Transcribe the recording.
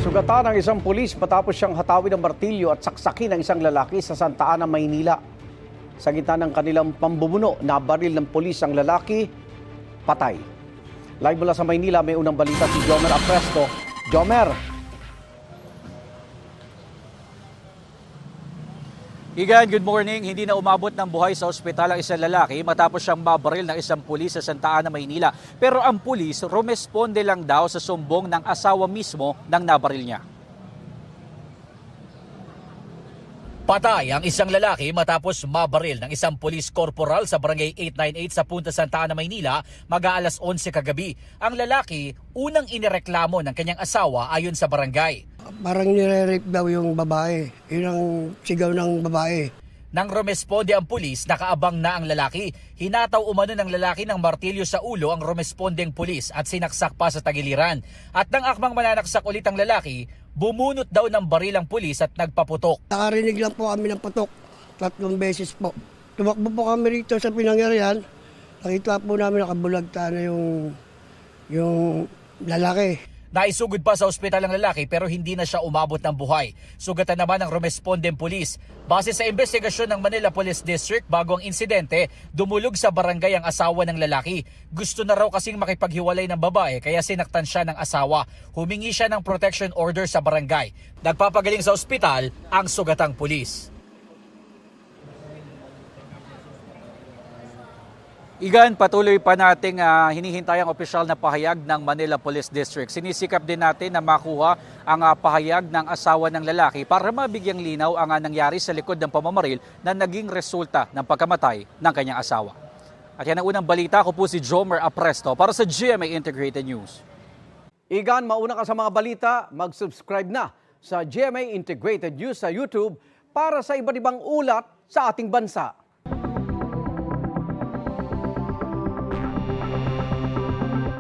Sugatan ng isang pulis matapos siyang hatawin ng martilyo at saksakin ng isang lalaki sa Santa Ana, Maynila. Sa gitna ng kanilang pambubuno, nabaril ng pulis ang lalaki, patay. Live mula sa Maynila, may unang balita si Jomer Apresto. Jomer! Igan, good morning. Hindi na umabot ng buhay sa ospital ang isang lalaki matapos siyang mabaril ng isang pulis sa Santa Ana, Maynila. Pero ang pulis rumesponde lang daw sa sumbong ng asawa mismo ng nabaril niya. Patay ang isang lalaki matapos mabaril ng isang pulis corporal sa barangay 898 sa Punta Santa Ana, Maynila mag-aalas 11 kagabi. Ang lalaki unang inireklamo ng kanyang asawa ayon sa barangay. Parang nire-rape daw yung babae. Yun ang sigaw ng babae. Nang rumesponde ang pulis, nakaabang na ang lalaki. Hinataw umano ng lalaki ng martilyo sa ulo ang rumespondeng pulis at sinaksak pa sa tagiliran. At nang akmang mananaksak ulit ang lalaki, bumunot daw ng baril ang pulis at nagpaputok. Nakarinig lang po kami ng putok. 3 beses po. Tumakbo po kami rito sa pinangyarihan. Nakita po namin nakabulagta na yung lalaki. Naisugod pa sa ospital ang lalaki pero hindi na siya umabot ng buhay. Sugatan naman ng rumespondeng pulis. Base sa investigasyon ng Manila Police District bago ang insidente, dumulog sa barangay ang asawa ng lalaki. Gusto na raw kasing makipaghiwalay ng babae kaya sinaktan siya ng asawa. Humingi siya ng protection order sa barangay. Nagpapagaling sa ospital ang sugatang pulis. Igan, patuloy pa nating hinihintay ang opisyal na pahayag ng Manila Police District. Sinisikap din natin na makuha ang pahayag ng asawa ng lalaki para mabigyang linaw ang nangyari sa likod ng pamamaril na naging resulta ng pagkamatay ng kanyang asawa. At yan ang unang balita. Ako po si Jomer Apresto para sa GMA Integrated News. Igan, mauna ka sa mga balita, mag-subscribe na sa GMA Integrated News sa YouTube para sa iba't ibang ulat sa ating bansa.